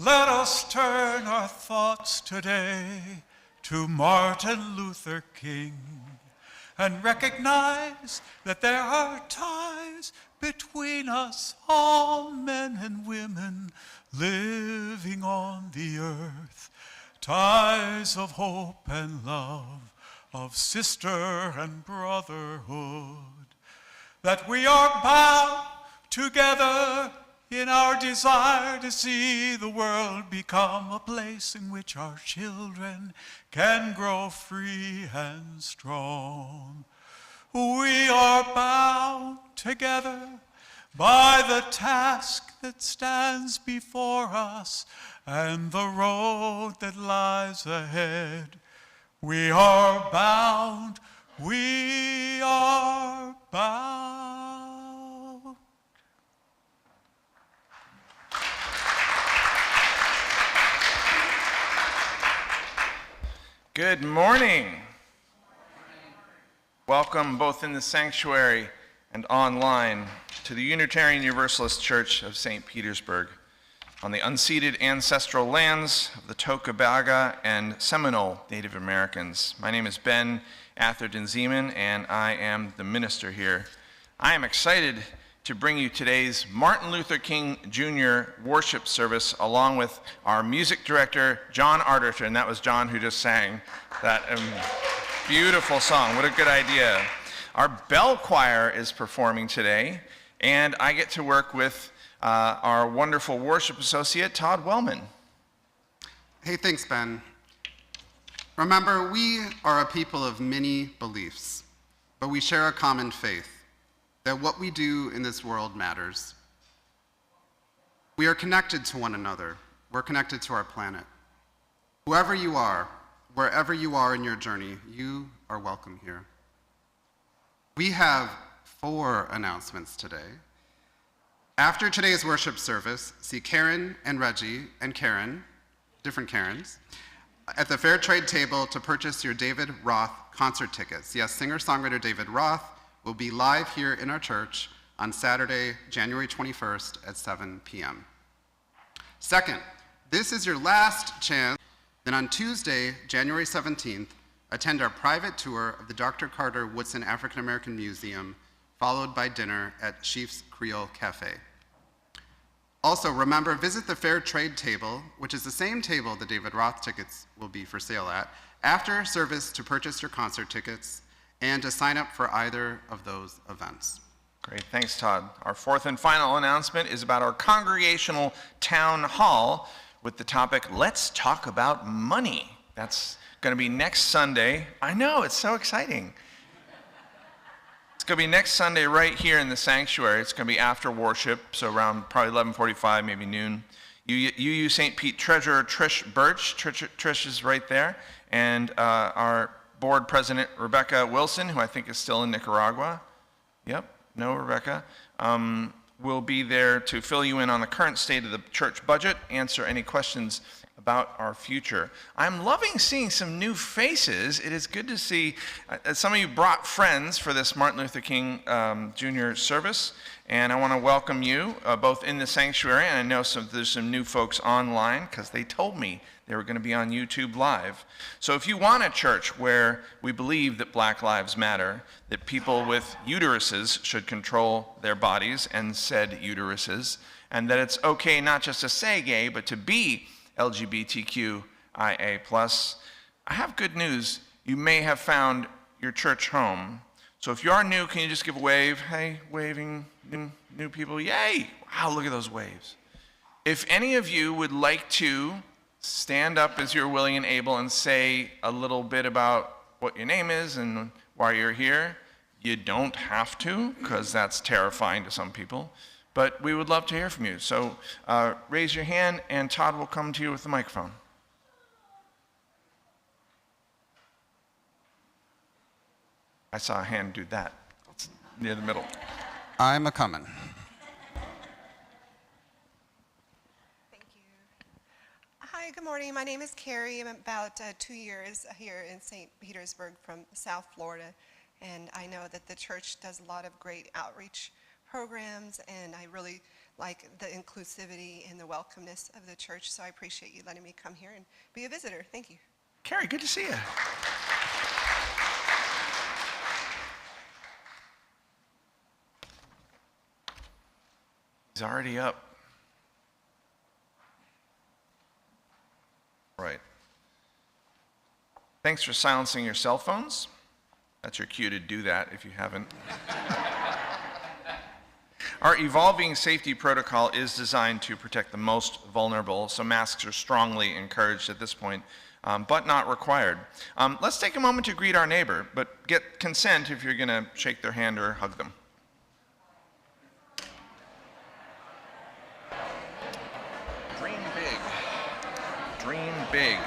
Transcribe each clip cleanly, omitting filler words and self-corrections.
Let us turn our thoughts today to Martin Luther King and recognize that there are ties between us, all men and women living on the earth, ties of hope and love, of sister and brotherhood, that we are bound together in our desire to see the world become a place in which our children can grow free and strong. We are bound together by the task that stands before us and the road that lies ahead. We are bound, we are bound. Good morning. Welcome both in the sanctuary and online to the Unitarian Universalist Church of St. Petersburg on the unceded ancestral lands of the Tocobaga and Seminole Native Americans. My name is Ben Atherton Zeman, and I am the minister here. I am excited to bring you today's Martin Luther King Jr. worship service along with our music director, John Arterton. That was John who just sang that beautiful song. What a good idea. Our bell choir is performing today, and I get to work with our wonderful worship associate, Todd Wellman. Hey, thanks, Ben. Remember, we are a people of many beliefs, but we share a common faith that what we do in this world matters. We are connected to one another. We're connected to our planet. Whoever you are, wherever you are in your journey, you are welcome here. We have 4 announcements today. After today's worship service, see Karen and Reggie and Karen, different Karens, at the Fair Trade table to purchase your David Roth concert tickets. Yes, singer-songwriter David Roth will be live here in our church on Saturday, January 21st at 7 p.m. Second, this is your last chance. Then on Tuesday, January 17th, attend our private tour of the Dr. Carter Woodson African American Museum, followed by dinner at Chief's Creole Cafe. Also, remember, visit the Fair Trade table, which is the same table the David Roth tickets will be for sale at, after service to purchase your concert tickets and to sign up for either of those events. Great, thanks, Todd. Our 4th and final announcement is about our congregational town hall with the topic, Let's Talk About Money. That's going to be next Sunday. I know, it's so exciting. It's going to be next Sunday right here in the sanctuary. It's going to be after worship, so around probably 11:45, maybe noon. UU St. Pete Treasurer Trish Birch, Trish is right there, and our board president Rebecca Wilson, who I think is still in Nicaragua. Yep, no Rebecca. Will be there to fill you in on the current state of the church budget, answer any questions about our future. I'm loving seeing some new faces. It is good to see some of you brought friends for this Martin Luther King Jr. service, and I want to welcome you both in the sanctuary, and I know there's some new folks online because they told me they were going to be on YouTube Live. So if you want a church where we believe that Black Lives Matter, that people with uteruses should control their bodies and said uteruses, and that it's okay not just to say gay, but to be LGBTQIA+, I have good news. You may have found your church home. So if you are new, can you just give a wave? Hey, waving, new people, yay! Wow, look at those waves. If any of you would like to stand up as you're willing and able and say a little bit about what your name is and why you're here, you don't have to, because that's terrifying to some people. But we would love to hear from you. So raise your hand, and Todd will come to you with the microphone. I saw a hand do that. It's near the middle. I'm a-comin'. Thank you. Hi, good morning. My name is Carrie. I'm about 2 years here in St. Petersburg from South Florida. And I know that the church does a lot of great outreach programs, and I really like the inclusivity and the welcomeness of the church. So I appreciate you letting me come here and be a visitor. Thank you. Carrie, good to see you. He's already up. Right. Thanks for silencing your cell phones. That's your cue to do that if you haven't. Our evolving safety protocol is designed to protect the most vulnerable, so masks are strongly encouraged at this point, but not required. Let's take a moment to greet our neighbor, but get consent if you're going to shake their hand or hug them. Dream big. Dream big.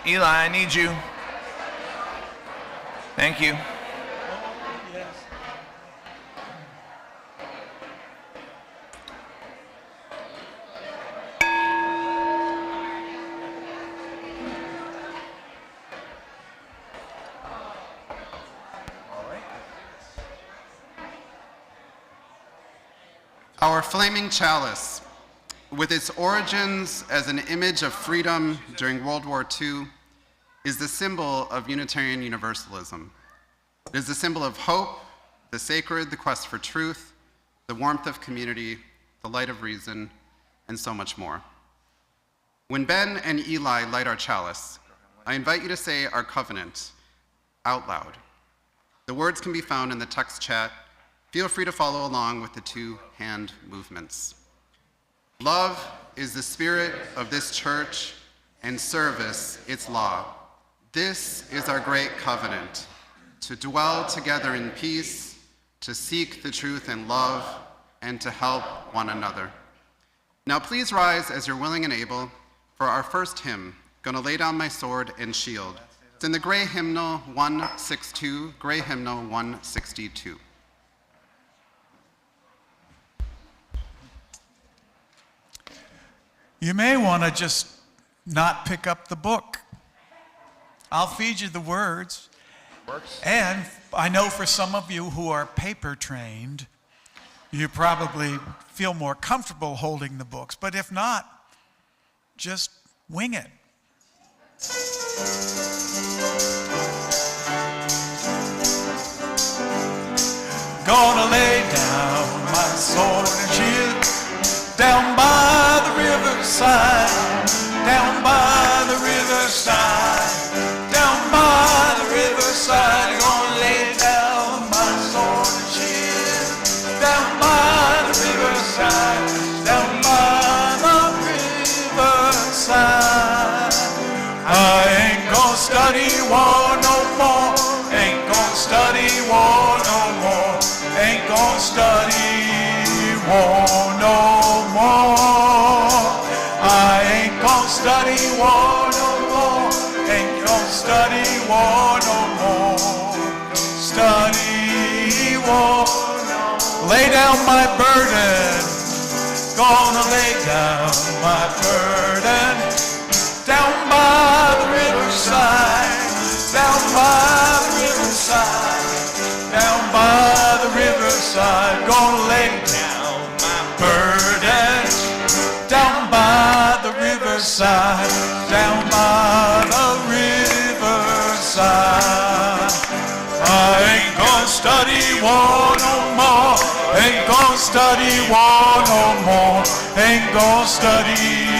Eli, I need you. Thank you. Our flaming chalice, with its origins as an image of freedom during World War II, is the symbol of Unitarian Universalism. It is the symbol of hope, the sacred, the quest for truth, the warmth of community, the light of reason, and so much more. When Ben and Eli light our chalice, I invite you to say our covenant out loud. The words can be found in the text chat. Feel free to follow along with the two hand movements. Love is the spirit of this church, and service its law. This is our great covenant, to dwell together in peace, to seek the truth in love, and to help one another. Now please rise as you're willing and able for our first hymn, Gonna Lay Down My Sword and Shield. It's in the Gray Hymnal 162, Gray Hymnal 162. You may want to just not pick up the book. I'll feed you the words. Works. And I know for some of you who are paper trained, you probably feel more comfortable holding the books. But if not, just wing it. Gonna lay down my sword and shield down by the riverside, down by the riverside, down by the riverside. Gonna lay down my sword and shield down by the riverside, down by the riverside. I ain't gonna study war no more, ain't gonna study war no more, ain't gonna study war no more. I ain't gonna study war no more, ain't gonna study war no more, study war no more. lay down my burden. Gonna lay down my burden. Down by the riverside. Down by the riverside. Down by the riverside. Gonna lay down my burden. Down by the riverside. Down by the riverside. I ain't gonna study war no more. Ain't gonna study war no more. Ain't gonna study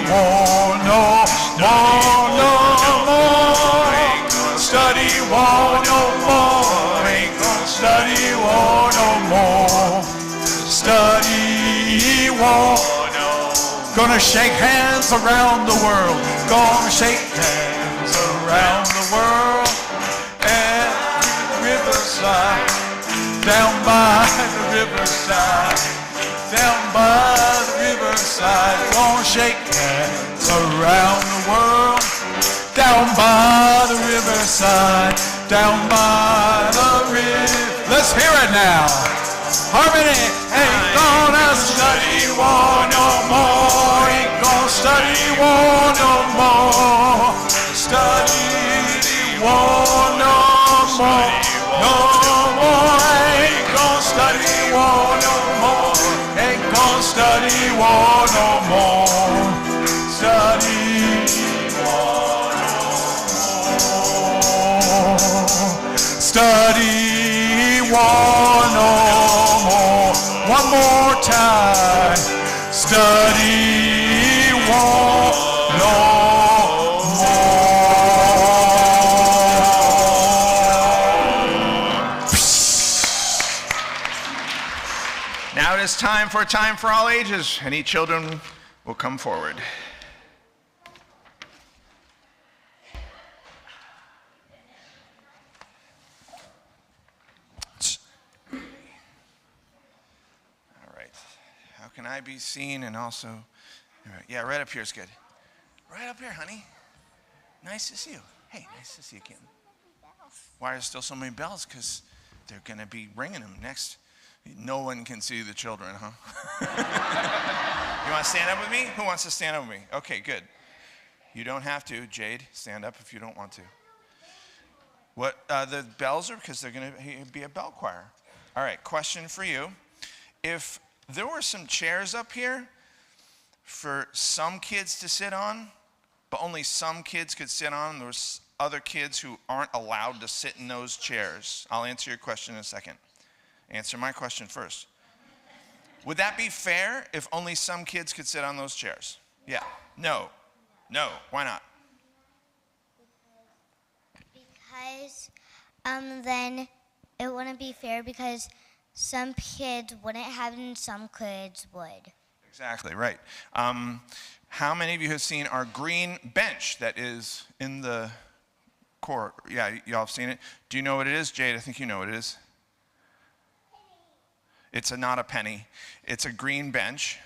war no more, no more. Ain't gonna study war no more. Ain't gonna study war no more. Study war. Gonna shake hands around the world. Gonna shake hands around the world. Riverside, down by the riverside, down by the riverside, gonna shake hands around the world, down by the riverside, down by the river. Let's hear it now. Harmony. Ain't gonna study war no more. Ain't gonna study war no more. Study war no more. No more, ain't gonna study war no more. Ain't gonna study war no more. Study war no more. Study war no more. One more time. Study war no more. Now it is time for all ages. Any children will come forward. All right. How can I be seen and also, all right. Yeah, right up here is good. Right up here, honey. Nice to see you. Hey, nice to see you again. Why are there still so many bells? Because they're going to be ringing them next. No one can see the children, huh? You want to stand up with me? Who wants to stand up with me? Okay, good. You don't have to. Jade, stand up if you don't want to. What the bells are because they're going to be a bell choir. All right, question for you. If there were some chairs up here for some kids to sit on, but only some kids could sit on, there was other kids who aren't allowed to sit in those chairs. I'll answer your question in a second. Answer my question first. Would that be fair if only some kids could sit on those chairs? Yeah. No. No. Why not? Because then it wouldn't be fair because some kids wouldn't have it and some kids would. Exactly, right. How many of you have seen our green bench that is in the court? Yeah, y'all have seen it. Do you know what it is? Jade, I think you know what it is. It's not a penny. It's a green bench.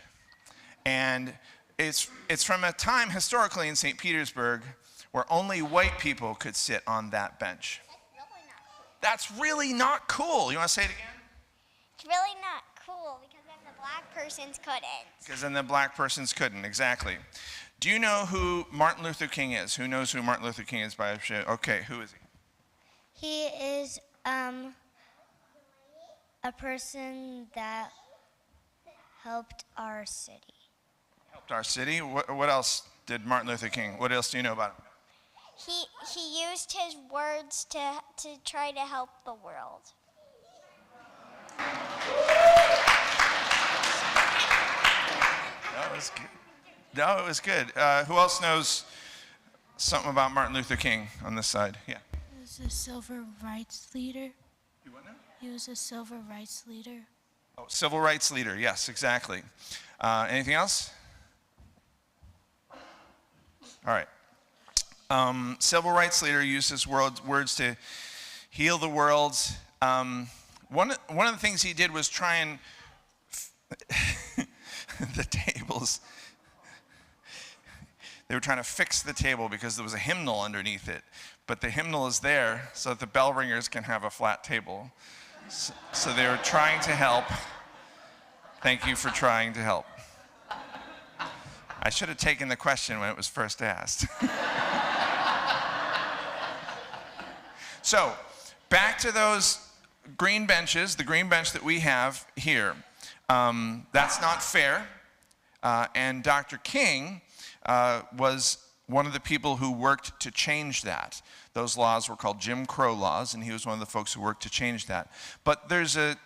And it's from a time historically in St. Petersburg where only white people could sit on that bench. That's really not cool. You want to say it again? It's really not cool because then the black persons couldn't. Because then the black persons couldn't, exactly. Do you know who Martin Luther King is? Who knows who Martin Luther King is by a show? Okay, who is he? He is a person that helped our city. Helped our city? What else did Martin Luther King, what else do you know about him? He used his words to try to help the world. That was good. No, it was good. Who else knows something about Martin Luther King on this side? Yeah. He was a civil rights leader. You what now? He was a civil rights leader. Oh, civil rights leader. Yes, exactly. Anything else? All right. Civil rights leader uses words to heal the world. One of the things he did was try and the tables. They were trying to fix the table because there was a hymnal underneath it. But the hymnal is there so that the bell ringers can have a flat table. So they were trying to help. Thank you for trying to help. I should have taken the question when it was first asked. So, back to those green benches, the green bench that we have here. That's not fair. And Dr. King was one of the people who worked to change that. Those laws were called Jim Crow laws, and he was one of the folks who worked to change that. But there's a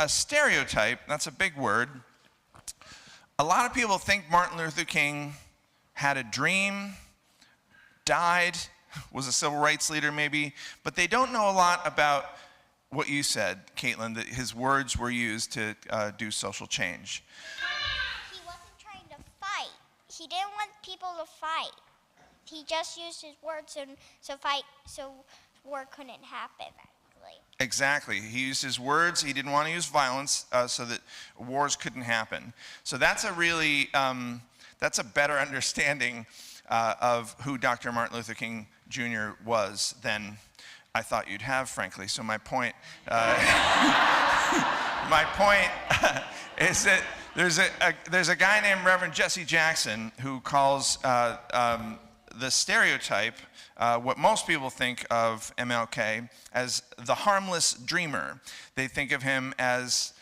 stereotype, that's a big word. A lot of people think Martin Luther King had a dream, died, was a civil rights leader maybe, but they don't know a lot about what you said, Caitlin, that his words were used to do social change. He wasn't trying to fight. He didn't want people to fight. He just used his words so war couldn't happen, actually. Exactly. He used his words. He didn't want to use violence so that wars couldn't happen. So that's a really, that's a better understanding of who Dr. Martin Luther King Jr. was than I thought you'd have, frankly. So my point, is that there's a guy named Reverend Jesse Jackson who calls the stereotype, what most people think of MLK, as the harmless dreamer. They think of him as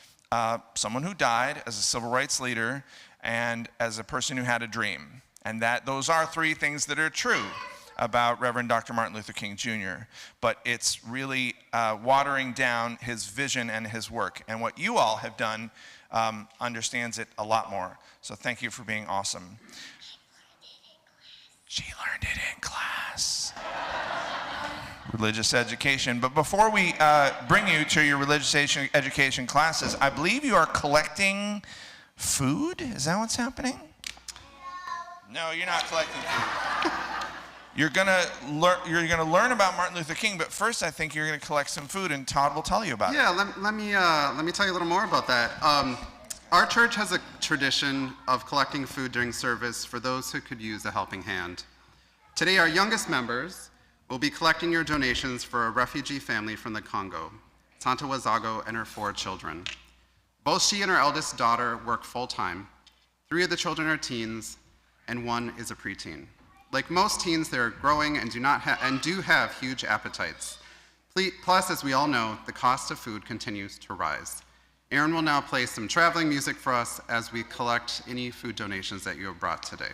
someone who died, as a civil rights leader, and as a person who had a dream. And that those are three things that are true about Reverend Dr. Martin Luther King Jr., but it's really watering down his vision and his work. And what you all have done understands it a lot more. So thank you for being awesome. She learned it in class. Religious education. But before we bring you to your religious education classes, I believe you are collecting food? Is that what's happening? No, you're not collecting food. You're gonna learn about Martin Luther King, but first I think you're gonna collect some food, and Todd will tell you about it. Yeah, let me tell you a little more about that. Our church has a tradition of collecting food during service for those who could use a helping hand. Today, our youngest members will be collecting your donations for a refugee family from the Congo, Tanta Wazago and her 4 children. Both she and her eldest daughter work full-time. 3 of the children are teens, and 1 is a preteen. Like most teens, they're growing and do have huge appetites. Plus, as we all know, the cost of food continues to rise. Aaron will now play some traveling music for us as we collect any food donations that you have brought today.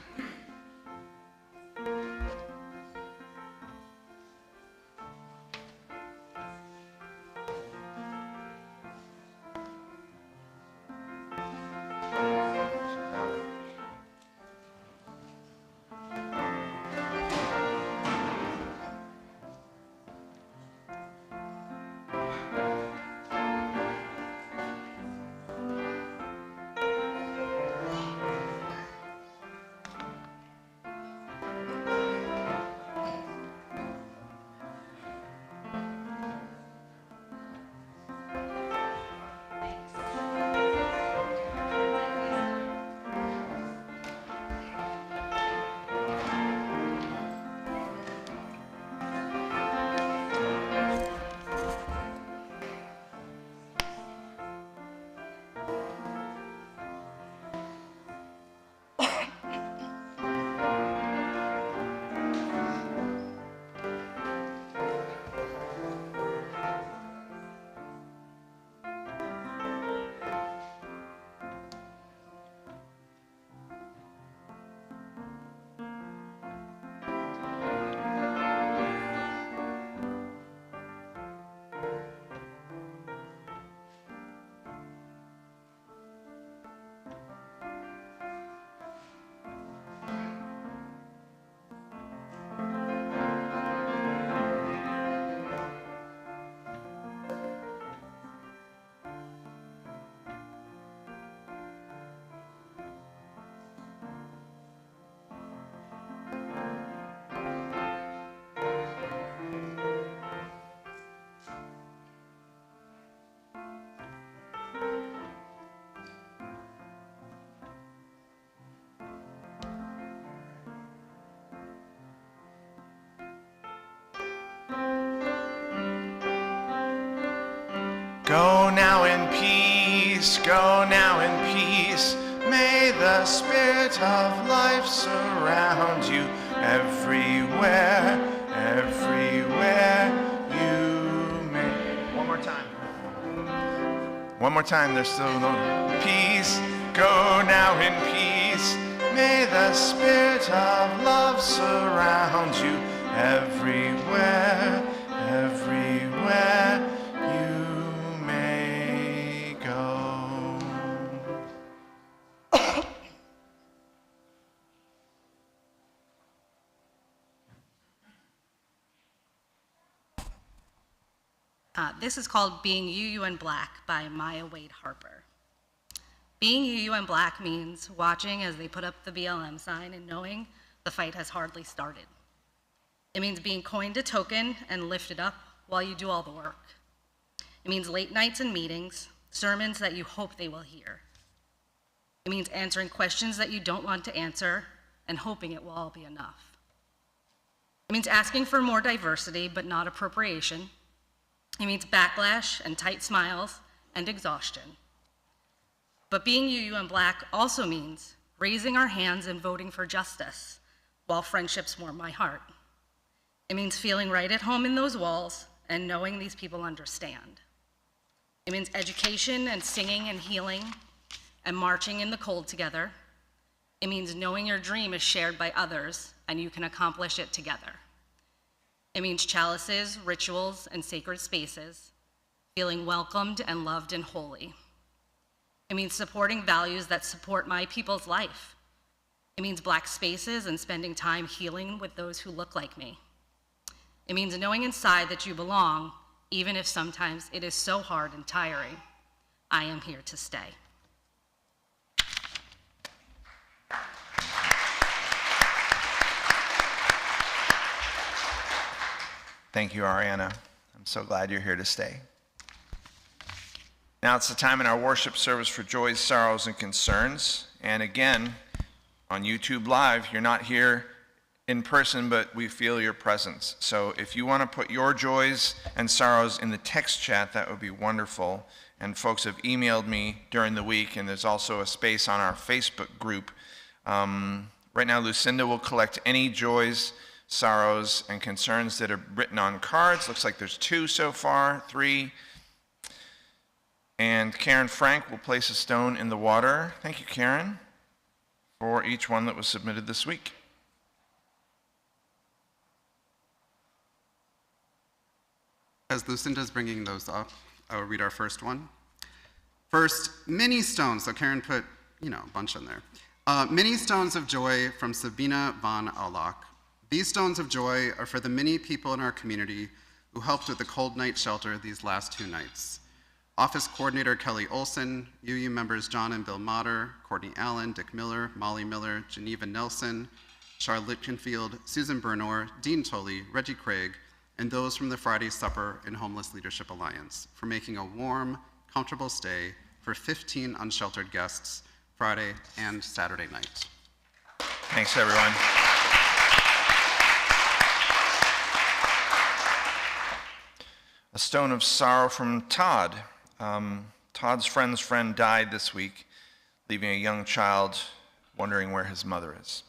peace, go now in peace. May the spirit of life surround you everywhere, everywhere you may. One more time. One more time, there's still no peace. Go now in peace. May the spirit of love surround you everywhere, everywhere you may go. This is called Being UU in Black by Maya Wade Harper. Being UU in Black means watching as they put up the BLM sign and knowing the fight has hardly started. It means being coined a token and lifted up while you do all the work. It means late nights and meetings, sermons that you hope they will hear. It means answering questions that you don't want to answer and hoping it will all be enough. It means asking for more diversity but not appropriation. It means backlash and tight smiles and exhaustion. But being UU in Black also means raising our hands and voting for justice while friendships warm my heart. It means feeling right at home in those walls and knowing these people understand. It means education and singing and healing and marching in the cold together. It means knowing your dream is shared by others and you can accomplish it together. It means chalices, rituals, and sacred spaces, feeling welcomed and loved and holy. It means supporting values that support my people's life. It means Black spaces and spending time healing with those who look like me. It means knowing inside that you belong, even if sometimes it is so hard and tiring. I am here to stay. Thank you, Ariana. I'm so glad you're here to stay. Now it's the time in our worship service for joys, sorrows, and concerns. And again, on YouTube Live, you're not here in person, but we feel your presence. So if you want to put your joys and sorrows in the text chat, that would be wonderful. And folks have emailed me during the week, and there's also a space on our Facebook group. Right now, Lucinda will collect any joys, sorrows, and concerns that are written on cards. Looks like there's 2 so far, 3. And Karen Frank will place a stone in the water. Thank you, Karen, for each one that was submitted this week. As Lucinda's bringing those up, I will read our first one. First, many stones. So Karen put, a bunch in there. Many stones of joy from Sabina von Auloch. These stones of joy are for the many people in our community who helped with the cold night shelter these last 2 nights. Office Coordinator Kelly Olson, UU members John and Bill Motter, Courtney Allen, Dick Miller, Molly Miller, Geneva Nelson, Charlotte Litchenfield, Susan Bernor, Dean Tolley, Reggie Craig, and those from the Friday Supper and Homeless Leadership Alliance for making a warm, comfortable stay for 15 unsheltered guests Friday and Saturday night. Thanks, everyone. A stone of sorrow from Todd. Todd's friend's friend died this week, leaving a young child wondering where his mother is.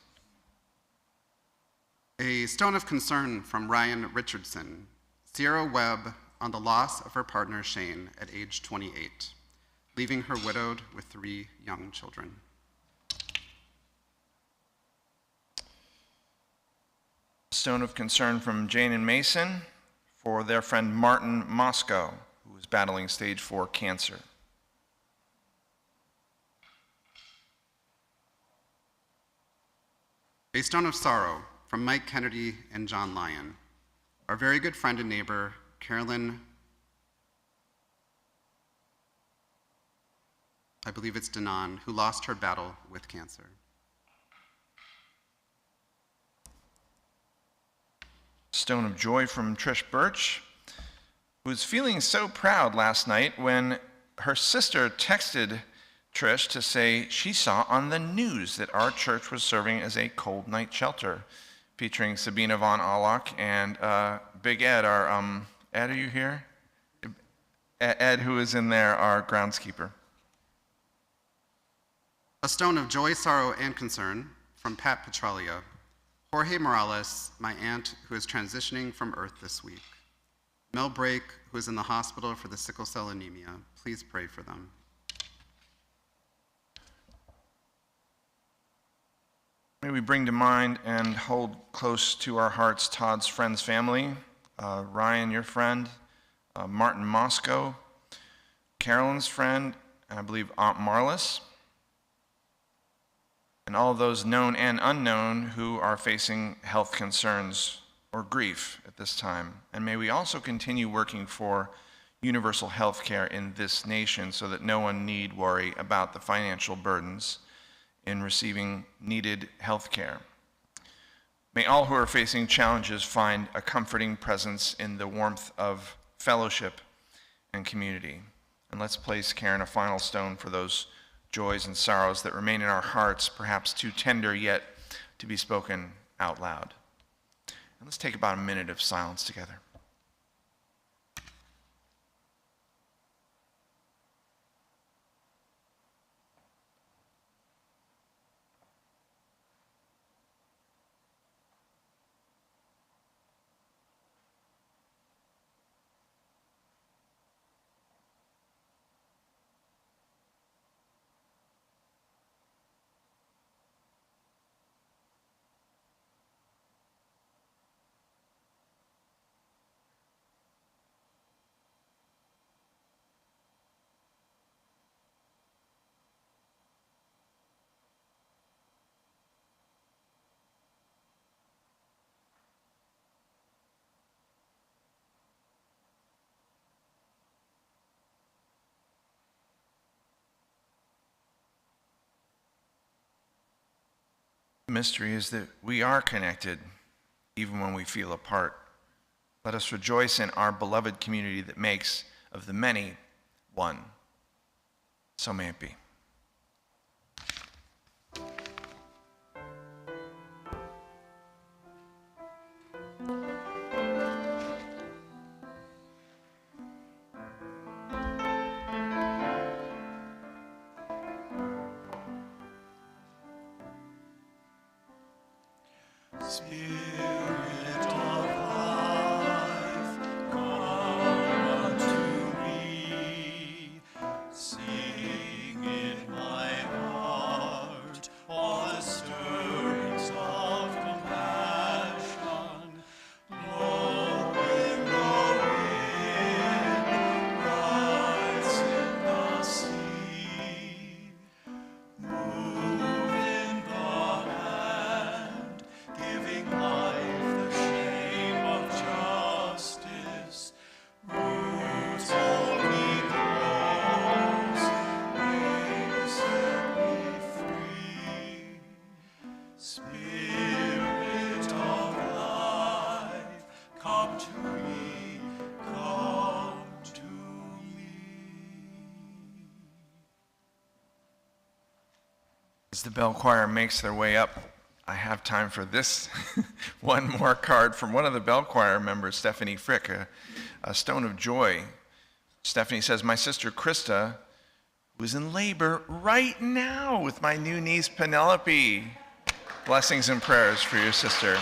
A stone of concern from Ryan Richardson. Sierra Webb on the loss of her partner Shane at age 28, leaving her widowed with 3 young children. Stone of concern from Jane and Mason for their friend Martin Moscow, who is battling stage 4 cancer. A stone of sorrow from Mike Kennedy and John Lyon. Our very good friend and neighbor, Carolyn, I believe it's Denon, who lost her battle with cancer. Stone of joy from Trish Birch, who was feeling so proud last night when her sister texted Trish to say she saw on the news that our church was serving as a cold night shelter, featuring Sabina von Auloch and Big Ed, Ed, are you here? Ed, who is in there, our groundskeeper. A stone of joy, sorrow, and concern from Pat Petralia. Jorge Morales, my aunt who is transitioning from Earth this week. Mel Brake, who is in the hospital for the sickle cell anemia. Please pray for them. May we bring to mind and hold close to our hearts Todd's friend's family, Ryan, your friend, Martin Moscow, Carolyn's friend, and I believe Aunt Marlis, and all those known and unknown who are facing health concerns or grief at this time. And may we also continue working for universal health care in this nation so that no one need worry about the financial burdens in receiving needed health care. May all who are facing challenges find a comforting presence in the warmth of fellowship and community. And let's place care in a final stone for those joys and sorrows that remain in our hearts, perhaps too tender yet to be spoken out loud. And let's take about a minute of silence together. The mystery is that we are connected even when we feel apart. Let us rejoice in our beloved community that makes of the many one. So may it be. Spirit of life, come unto me. Sing in my heart all the stirrings of compassion. Blow in the wind, rise in the sea. Move in the hand, giving life the shame of justice. Roots hold me close, wings set me free. Spirit of life, come to me, come to me. As the bell choir makes their way up, I have time for this one more card from one of the bell choir members, Stephanie Frick, a stone of joy. Stephanie says, my sister Krista was in labor right now with my new niece Penelope. Blessings and prayers for your sister.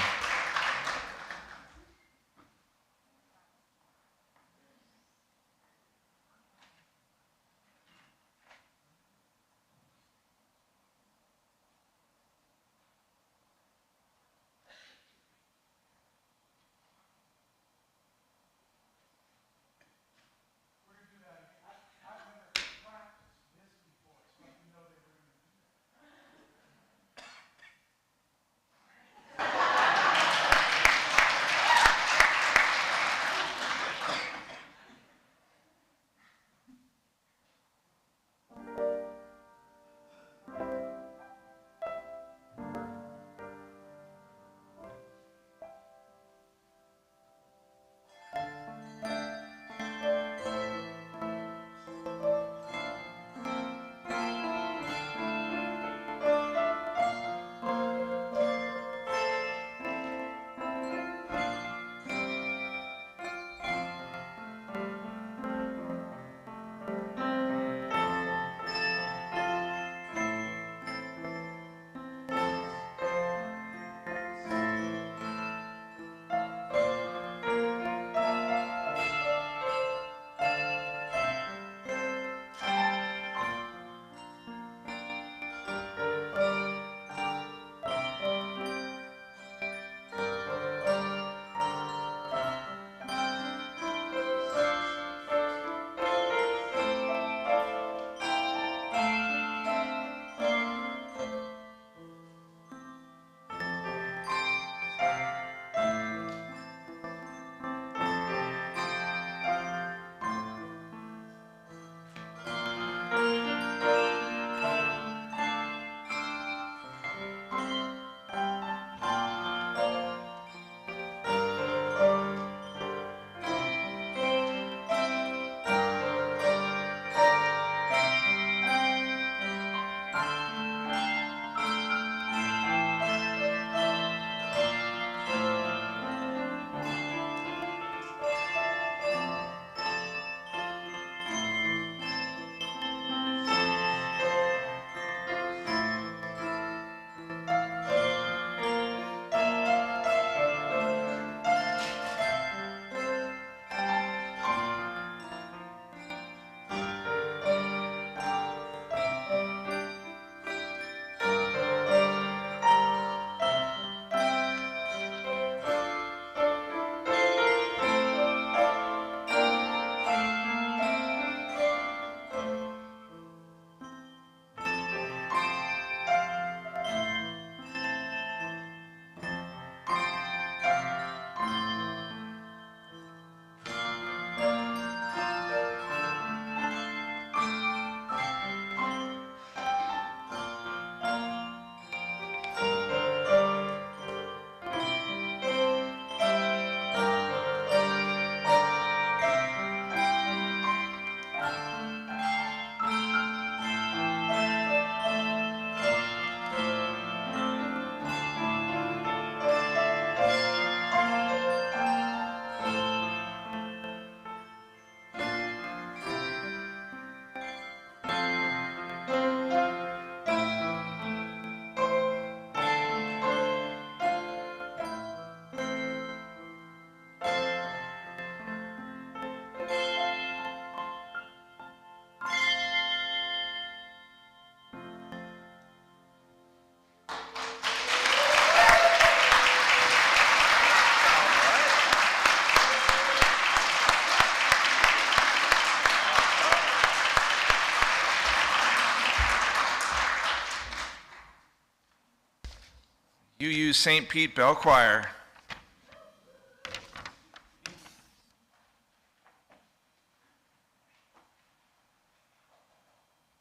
St. Pete Bell Choir.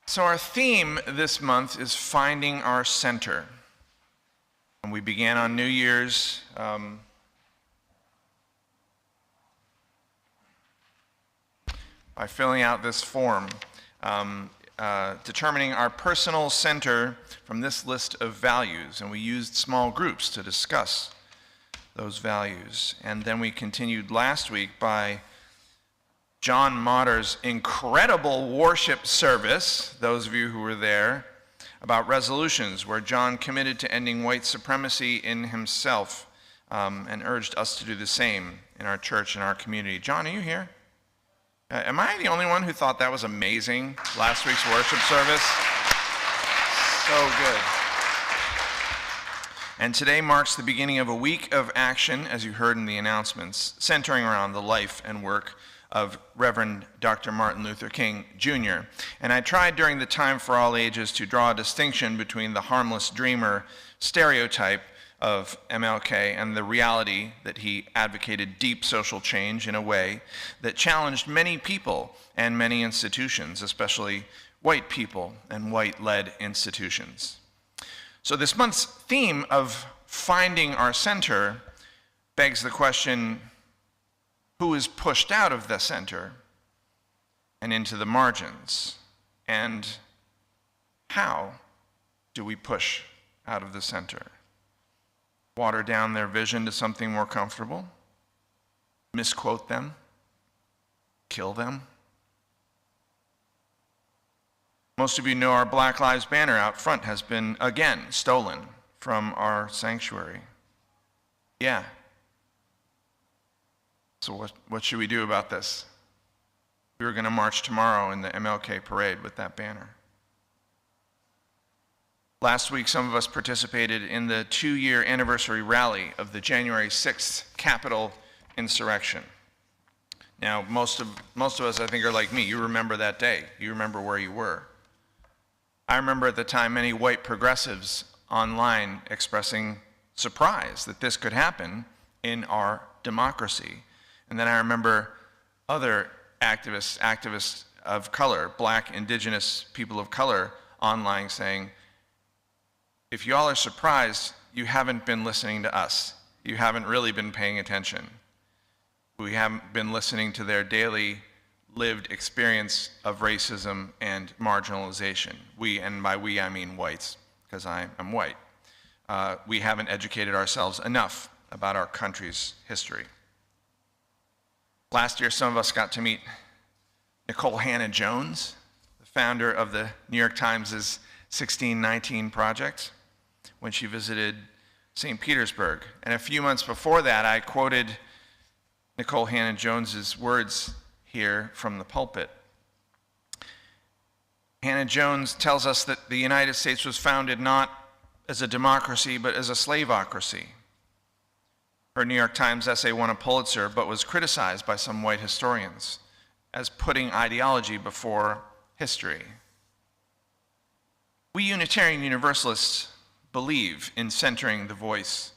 So our theme this month is finding our center. And we began on New Year's by filling out this form, determining our personal center from this list of values. And we used small groups to discuss those values. And then we continued last week by John Motter's incredible worship service, those of you who were there, about resolutions, where John committed to ending white supremacy in himself and urged us to do the same in our church and our community. John, are you here? Am I the only one who thought that was amazing, last week's worship service? So good. And today marks the beginning of a week of action, as you heard in the announcements, centering around the life and work of Reverend Dr. Martin Luther King, Jr. And I tried during the Time for All Ages to draw a distinction between the harmless dreamer stereotype of MLK and the reality that he advocated deep social change in a way that challenged many people and many institutions, especially white people and white-led institutions. So this month's theme of finding our center begs the question, who is pushed out of the center and into the margins? And how do we push out of the center? Water down their vision to something more comfortable? Misquote them? Kill them? Most of you know our Black Lives banner out front has been, again, stolen from our sanctuary. Yeah. So what should we do about this? We were going to march tomorrow in the MLK parade with that banner. Last week, some of us participated in the 2-year anniversary rally of the January 6th Capitol insurrection. Now, most of us, I think, are like me. You remember that day. You remember where you were. I remember at the time many white progressives online expressing surprise that this could happen in our democracy. And then I remember other activists of color, black, indigenous people of color, online saying, if y'all are surprised, you haven't been listening to us. You haven't really been paying attention. We haven't been listening to their daily lived experience of racism and marginalization. We, and by we I mean whites, because I am white. We haven't educated ourselves enough about our country's history. Last year, some of us got to meet Nicole Hannah-Jones, the founder of the New York Times' 1619 Project, when she visited St. Petersburg. And a few months before that, I quoted Nicole Hannah-Jones's words here from the pulpit. Hannah-Jones tells us that the United States was founded not as a democracy, but as a slaveocracy. Her New York Times essay won a Pulitzer, but was criticized by some white historians as putting ideology before history. We Unitarian Universalists believe in centering the voice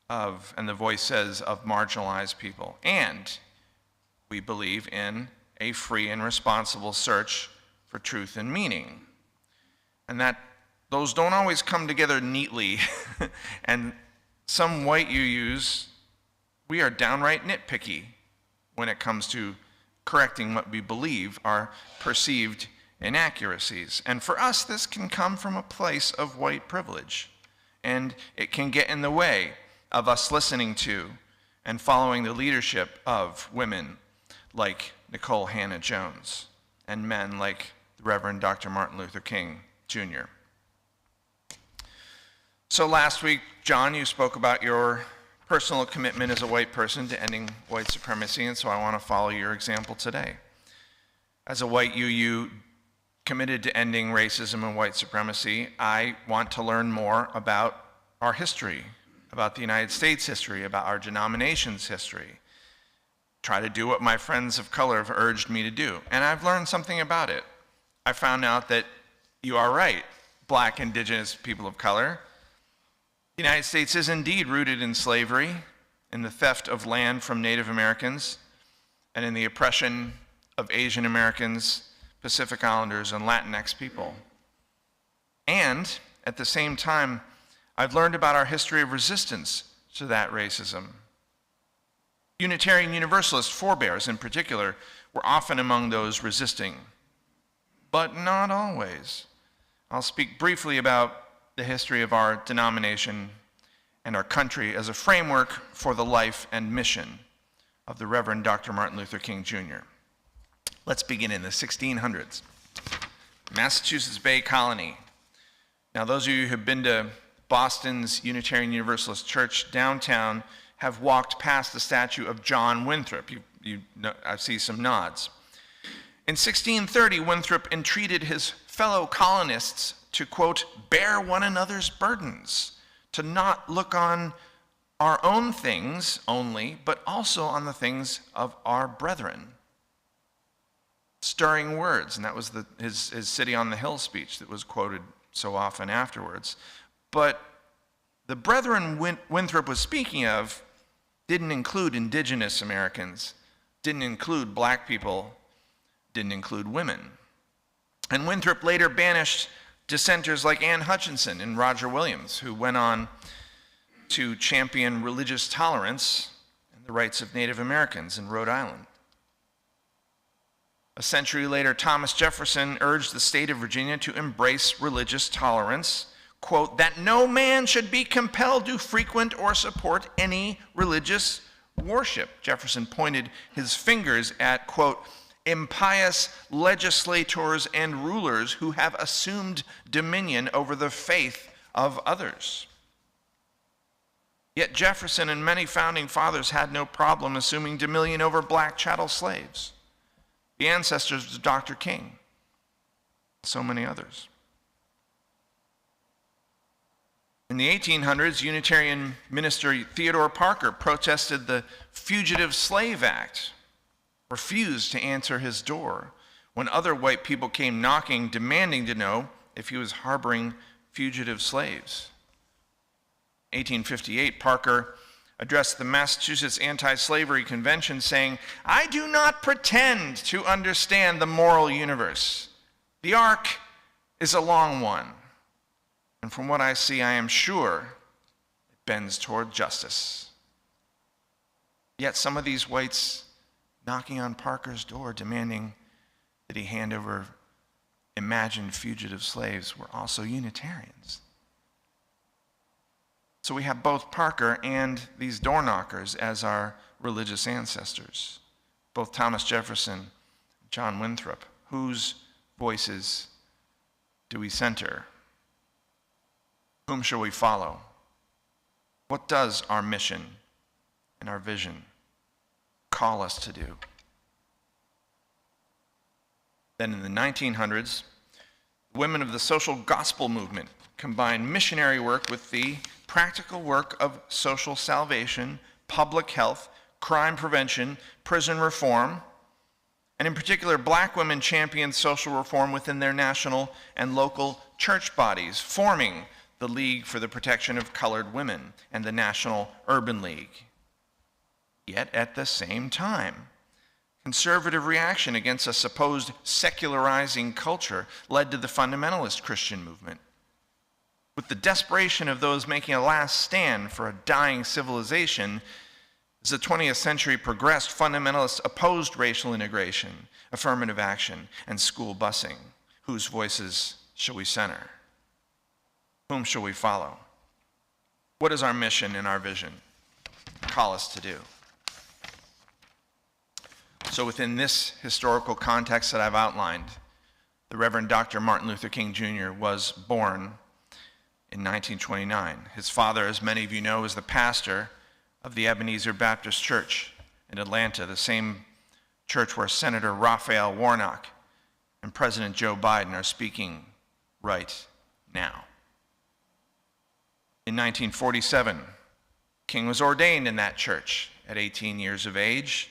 of, and the voices of marginalized people. And we believe in a free and responsible search for truth and meaning. And that those don't always come together neatly. And some white UUs, we are downright nitpicky when it comes to correcting what we believe are perceived inaccuracies. And for us, this can come from a place of white privilege. And it can get in the way of us listening to and following the leadership of women like Nicole Hannah-Jones and men like the Reverend Dr. Martin Luther King, Jr. So last week, John, you spoke about your personal commitment as a white person to ending white supremacy, and so I want to follow your example today. As a white UU committed to ending racism and white supremacy, I want to learn more about our history, about the United States history, about our denomination's history. Try to do what my friends of color have urged me to do. And I've learned something about it. I found out that you are right, black, indigenous people of color. The United States is indeed rooted in slavery, in the theft of land from Native Americans, and in the oppression of Asian Americans, Pacific Islanders, and Latinx people. And at the same time, I've learned about our history of resistance to that racism. Unitarian Universalist forebears, in particular, were often among those resisting, but not always. I'll speak briefly about the history of our denomination and our country as a framework for the life and mission of the Reverend Dr. Martin Luther King Jr. Let's begin in the 1600s. Massachusetts Bay Colony. Now, those of you who have been to Boston's Unitarian Universalist Church downtown have walked past the statue of John Winthrop. I see some nods. In 1630, Winthrop entreated his fellow colonists to, quote, bear one another's burdens, to not look on our own things only, but also on the things of our brethren. Stirring words, and that was his City on the Hill speech that was quoted so often afterwards. But the brethren Winthrop was speaking of didn't include indigenous Americans, didn't include black people, didn't include women. And Winthrop later banished dissenters like Anne Hutchinson and Roger Williams, who went on to champion religious tolerance and the rights of Native Americans in Rhode Island. A century later, Thomas Jefferson urged the state of Virginia to embrace religious tolerance, quote, that no man should be compelled to frequent or support any religious worship. Jefferson pointed his fingers at, quote, impious legislators and rulers who have assumed dominion over the faith of others. Yet Jefferson and many founding fathers had no problem assuming dominion over black chattel slaves, the ancestors of Dr. King, so many others. In the 1800s, Unitarian minister Theodore Parker protested the Fugitive Slave Act, refused to answer his door when other white people came knocking, demanding to know if he was harboring fugitive slaves. In 1858, Parker addressed the Massachusetts Anti-Slavery Convention saying, I do not pretend to understand the moral universe. The arc is a long one, and from what I see, I am sure it bends toward justice. Yet some of these whites knocking on Parker's door, demanding that he hand over imagined fugitive slaves, were also Unitarians. So we have both Parker and these door knockers as our religious ancestors, both Thomas Jefferson and John Winthrop. Whose voices do we center? Whom shall we follow? What does our mission and our vision call us to do? Then in the 1900s, women of the social gospel movement combined missionary work with the practical work of social salvation, public health, crime prevention, prison reform, and in particular, black women championed social reform within their national and local church bodies, forming the League for the Protection of Colored Women and the National Urban League. Yet at the same time, conservative reaction against a supposed secularizing culture led to the fundamentalist Christian movement. With the desperation of those making a last stand for a dying civilization, as the 20th century progressed, fundamentalists opposed racial integration, affirmative action, and school busing. Whose voices shall we center? Whom shall we follow? What is our mission and our vision call us to do? So within this historical context that I've outlined, the Reverend Dr. Martin Luther King Jr. was born in 1929. His father, as many of you know, is the pastor of the Ebenezer Baptist Church in Atlanta, the same church where Senator Raphael Warnock and President Joe Biden are speaking right now. In 1947, King was ordained in that church at 18 years of age.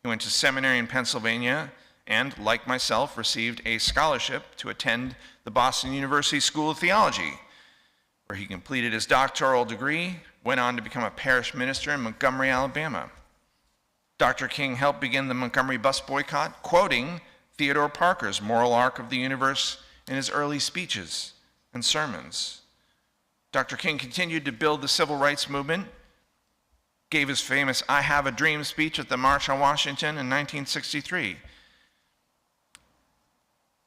He went to seminary in Pennsylvania and, like myself, received a scholarship to attend the Boston University School of Theology, where he completed his doctoral degree, went on to become a parish minister in Montgomery, Alabama. Dr. King helped begin the Montgomery bus boycott, quoting Theodore Parker's moral arc of the universe in his early speeches and sermons. Dr. King continued to build the civil rights movement, gave his famous "I Have a Dream" speech at the March on Washington in 1963.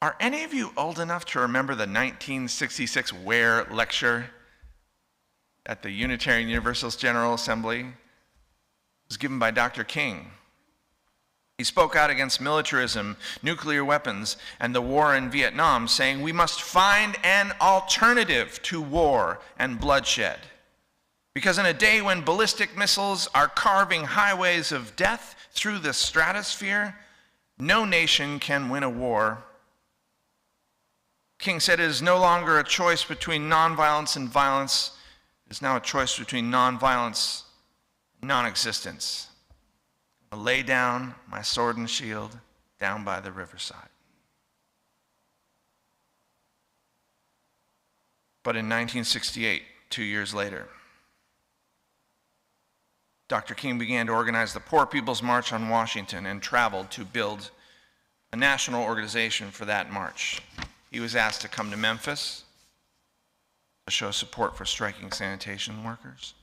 Are any of you old enough to remember the 1966 Ware lecture at the Unitarian Universalist General Assembly? It was given by Dr. King. He spoke out against militarism, nuclear weapons, and the war in Vietnam, saying we must find an alternative to war and bloodshed. Because in a day when ballistic missiles are carving highways of death through the stratosphere, no nation can win a war. King said it is no longer a choice between nonviolence and violence. It is now a choice between nonviolence and non-existence. I lay down my sword and shield down by the riverside. But in 1968, 2 years later, Dr. King began to organize the Poor People's March on Washington and traveled to build a national organization for that march. He was asked to come to Memphis to show support for striking sanitation workers.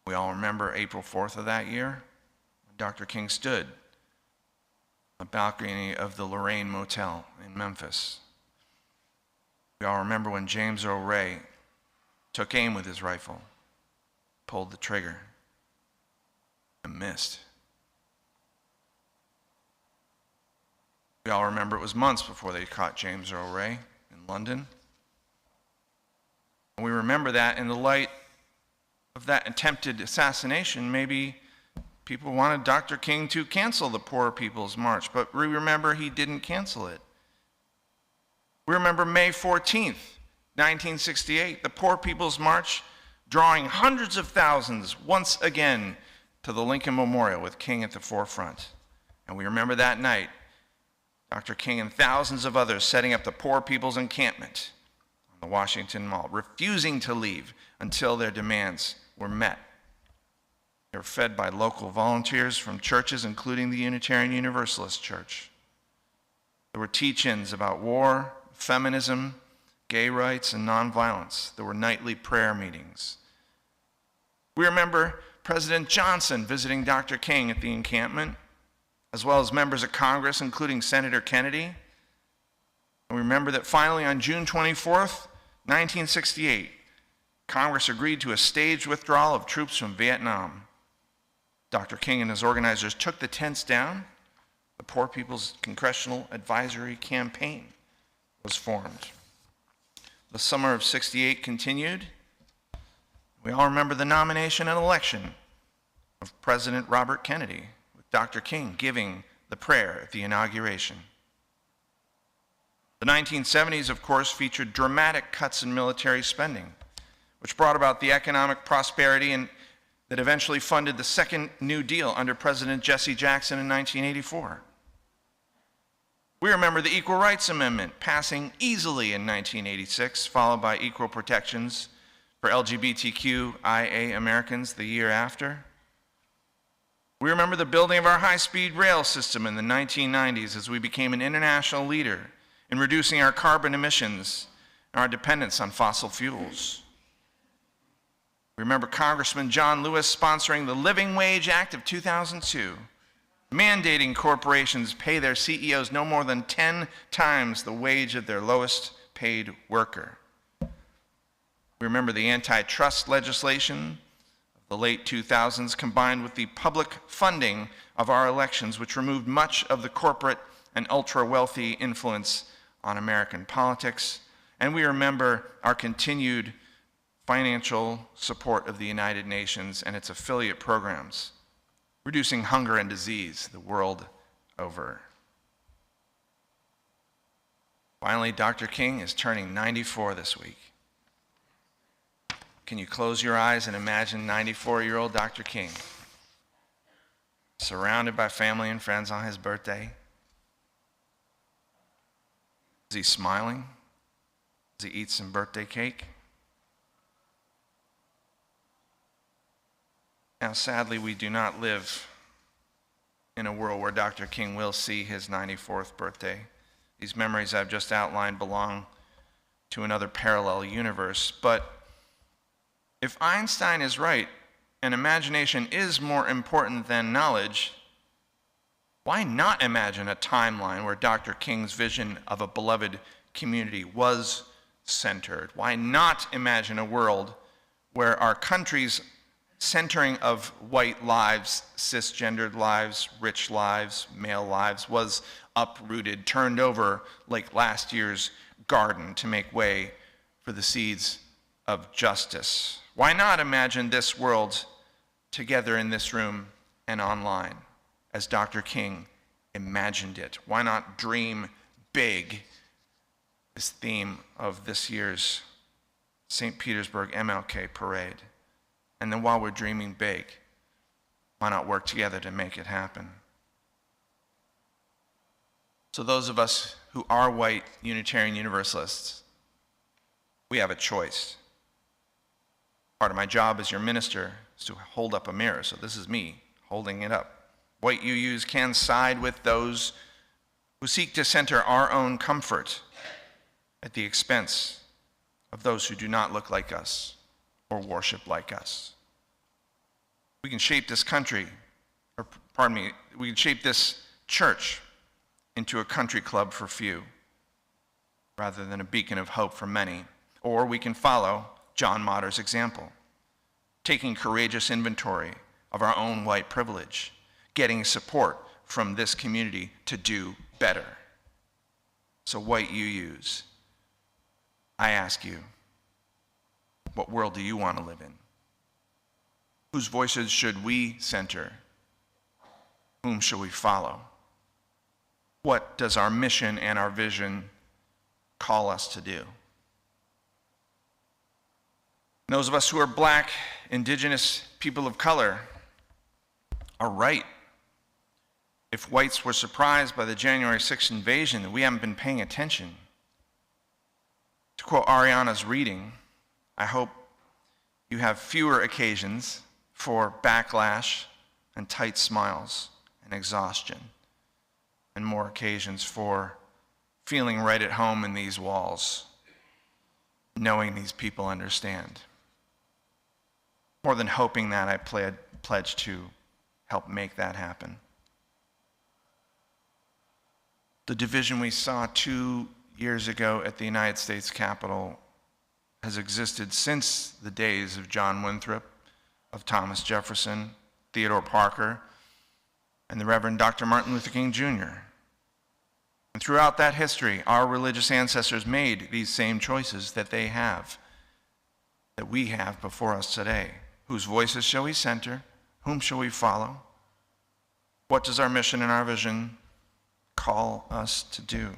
We all remember April 4th of that year, when Dr. King stood on the balcony of the Lorraine Motel in Memphis. We all remember when James Earl Ray took aim with his rifle, pulled the trigger, and missed. We all remember it was months before they caught James Earl Ray in London. And we remember that in the light of that attempted assassination, maybe people wanted Dr. King to cancel the Poor People's March, but we remember he didn't cancel it. We remember May 14th, 1968, the Poor People's March drawing hundreds of thousands once again to the Lincoln Memorial with King at the forefront. And we remember that night, Dr. King and thousands of others setting up the Poor People's Encampment on the Washington Mall, refusing to leave until their demands were met. They were fed by local volunteers from churches, including the Unitarian Universalist Church. There were teach-ins about war, feminism, gay rights, and nonviolence. There were nightly prayer meetings. We remember President Johnson visiting Dr. King at the encampment, as well as members of Congress, including Senator Kennedy. And we remember that finally on June 24th, 1968, Congress agreed to a staged withdrawal of troops from Vietnam. Dr. King and his organizers took the tents down. The Poor People's Congressional Advisory Campaign was formed. The summer of '68 continued. We all remember the nomination and election of President Robert Kennedy, with Dr. King giving the prayer at the inauguration. The 1970s, of course, featured dramatic cuts in military spending, which brought about the economic prosperity and that eventually funded the Second New Deal under President Jesse Jackson in 1984. We remember the Equal Rights Amendment passing easily in 1986, followed by equal protections for LGBTQIA Americans the year after. We remember the building of our high-speed rail system in the 1990s as we became an international leader in reducing our carbon emissions and our dependence on fossil fuels. We remember Congressman John Lewis sponsoring the Living Wage Act of 2002, mandating corporations pay their CEOs no more than 10 times the wage of their lowest paid worker. We remember the antitrust legislation of the late 2000s combined with the public funding of our elections, which removed much of the corporate and ultra-wealthy influence on American politics. And we remember our continued financial support of the United Nations and its affiliate programs, reducing hunger and disease the world over. Finally, Dr. King is turning 94 this week. Can you close your eyes and imagine 94-year-old Dr. King surrounded by family and friends on his birthday? Is he smiling? Does he eat some birthday cake? Now, sadly, we do not live in a world where Dr. King will see his 94th birthday. These memories I've just outlined belong to another parallel universe. But if Einstein is right, and imagination is more important than knowledge, why not imagine a timeline where Dr. King's vision of a beloved community was centered? Why not imagine a world where our country's centering of white lives, cisgendered lives, rich lives, male lives was uprooted, turned over like last year's garden to make way for the seeds of justice? Why not imagine this world together in this room and online as Dr. King imagined it? Why not dream big? This theme of this year's St. Petersburg MLK parade. And then while we're dreaming big, why not work together to make it happen? So those of us who are white Unitarian Universalists, we have a choice. Part of my job as your minister is to hold up a mirror. So this is me holding it up. White UUs can side with those who seek to center our own comfort at the expense of those who do not look like us or worship like us. We can shape this country, we can shape this church into a country club for few rather than a beacon of hope for many. Or we can follow John Motter's example, taking courageous inventory of our own white privilege, getting support from this community to do better. So white UUs, I ask you, what world do you want to live in? Whose voices should we center? Whom shall we follow? What does our mission and our vision call us to do? Those of us who are black, indigenous, people of color are right. If whites were surprised by the January 6th invasion, then we haven't been paying attention. To quote Ariana's reading, I hope you have fewer occasions for backlash and tight smiles and exhaustion, and more occasions for feeling right at home in these walls, knowing these people understand. More than hoping that, I pledge to help make that happen. The division we saw 2 years ago at the United States Capitol has existed since the days of John Winthrop, of Thomas Jefferson, Theodore Parker, and the Reverend Dr. Martin Luther King Jr. And throughout that history, our religious ancestors made these same choices that we have before us today. Whose voices shall we center? Whom shall we follow? What does our mission and our vision call us to do?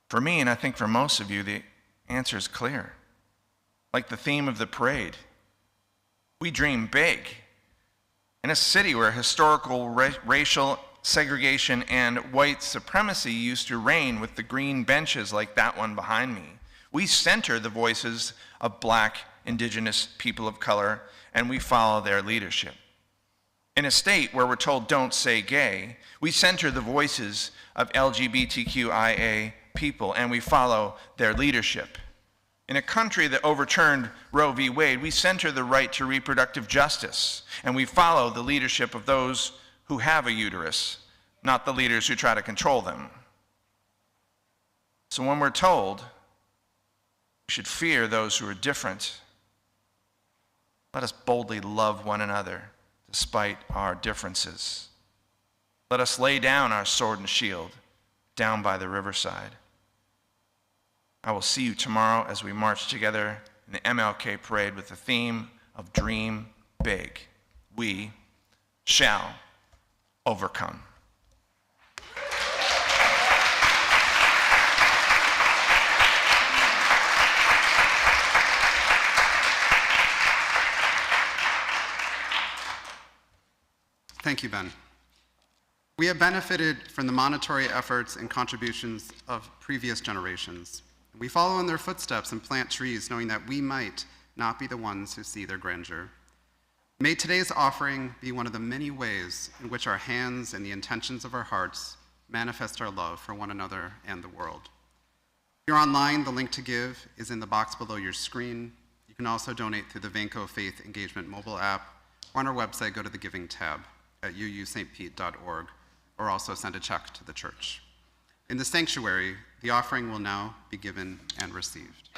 For me, and I think for most of you, the answer is clear. Like the theme of the parade, we dream big. In a city where historical racial segregation and white supremacy used to reign with the green benches like that one behind me, we center the voices of black, indigenous people of color, and we follow their leadership. In a state where we're told don't say gay, we center the voices of LGBTQIA people, and we follow their leadership. In a country that overturned Roe v. Wade, we center the right to reproductive justice, and we follow the leadership of those who have a uterus, not the leaders who try to control them. So when we're told we should fear those who are different, let us boldly love one another despite our differences. Let us lay down our sword and shield down by the riverside. I will see you tomorrow as we march together in the MLK parade with the theme of Dream Big. We shall overcome. Thank you, Ben. We have benefited from the monetary efforts and contributions of previous generations. We follow in their footsteps and plant trees, knowing that we might not be the ones who see their grandeur. May today's offering be one of the many ways in which our hands and the intentions of our hearts manifest our love for one another and the world. If you're online, the link to give is in the box below your screen. You can also donate through the Vanco Faith Engagement mobile app, or on our website, go to the Giving tab at uustpete.org, or also send a check to the church. In the sanctuary, the offering will now be given and received.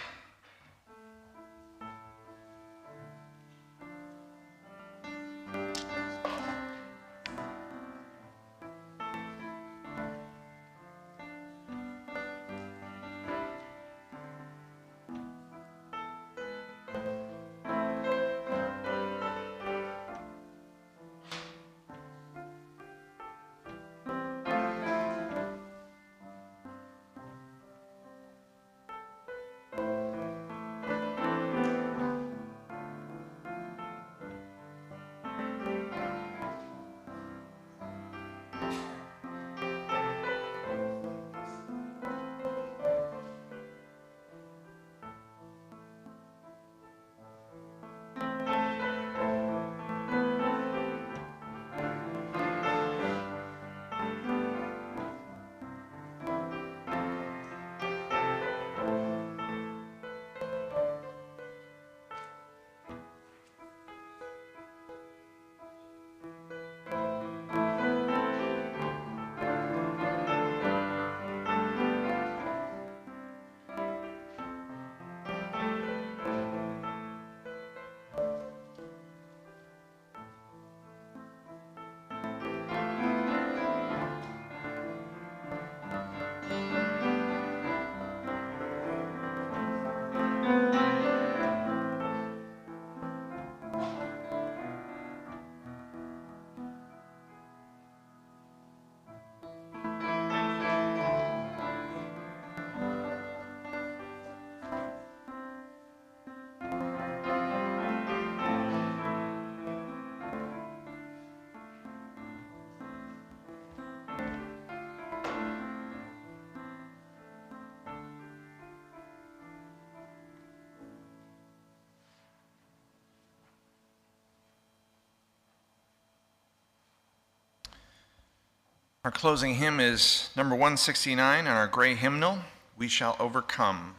Our closing hymn is number 169 on our gray hymnal, We Shall Overcome.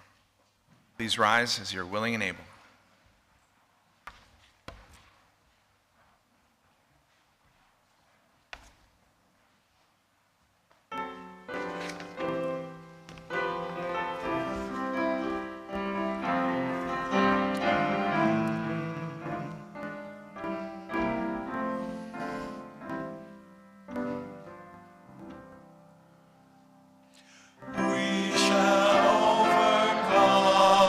Please rise as you're willing and able. We shall overcome.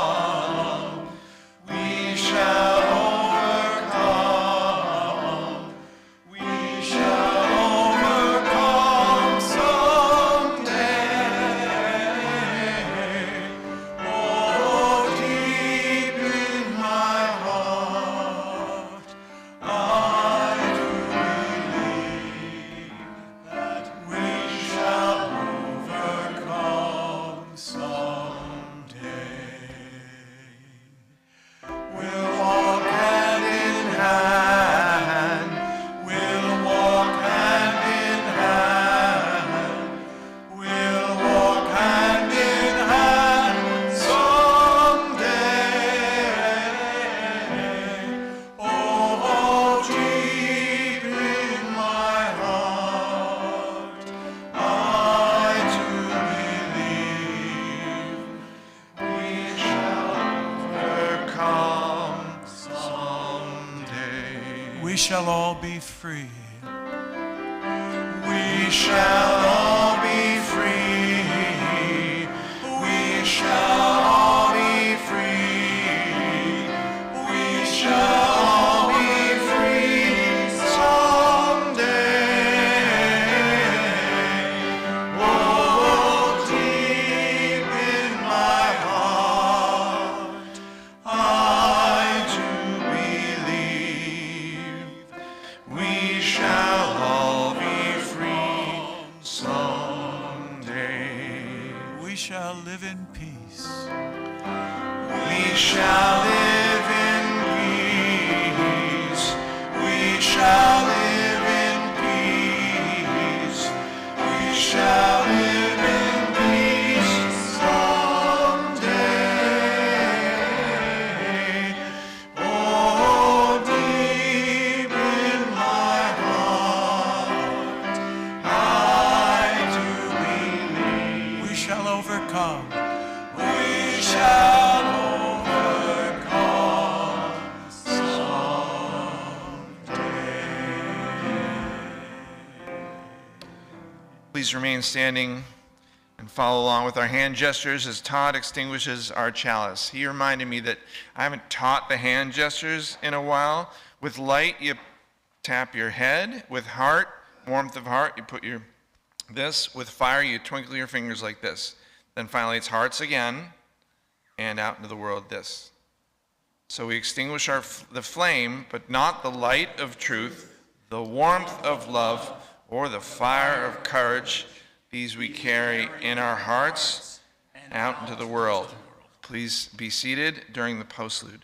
We shall overcome. We shall overcome someday. Oh, deep in my heart, I do believe that we shall overcome someday. We'll walk hand in hand. We'll walk hand in hand. We'll walk hand in hand someday. Oh, deep in my heart, I do believe we shall overcome someday. We shall all be free. We shall all be free. We shall all be free. We shall all be free someday. Oh, deep in my heart, I do believe we shall all be free someday. please remain standing and follow along with our hand gestures as Todd extinguishes our chalice. He reminded me that I haven't taught the hand gestures in a while. With light, you tap your head. With heart, warmth of heart, you put your this. With fire, you twinkle your fingers like this. Then finally, it's hearts again, and out into the world this. So we extinguish the flame, but not the light of truth, the warmth of love, or the fire of courage. These we carry in our hearts out into the world. Please be seated during the postlude.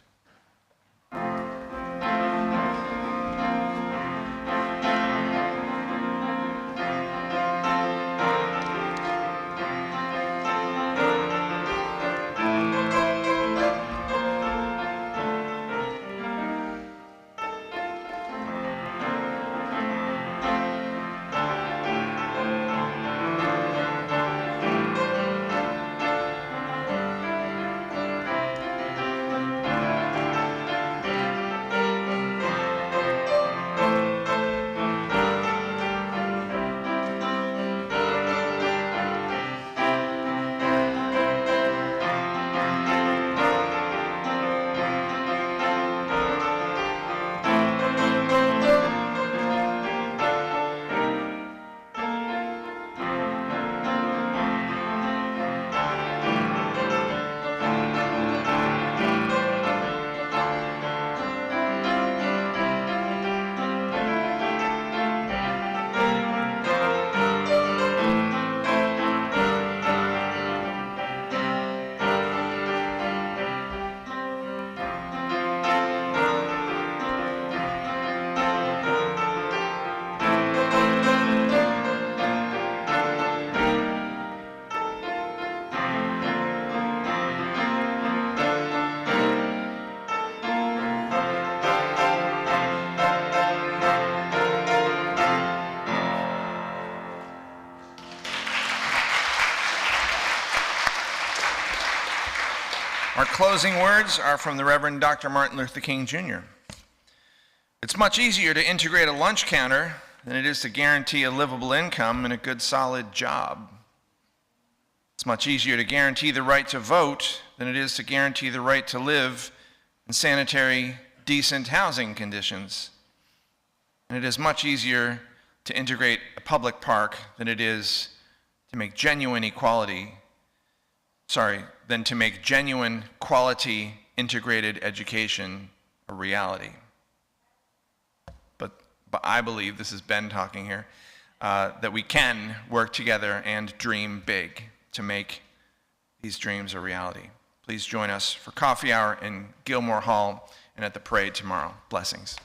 Our closing words are from the Reverend Dr. Martin Luther King Jr. It's much easier to integrate a lunch counter than it is to guarantee a livable income and a good solid job. It's much easier to guarantee the right to vote than it is to guarantee the right to live in sanitary, decent housing conditions. And it is much easier to integrate a public park than it is to make genuine quality integrated education a reality. But I believe, this is Ben talking here, that we can work together and dream big to make these dreams a reality. Please join us for coffee hour in Gilmore Hall and at the parade tomorrow. Blessings.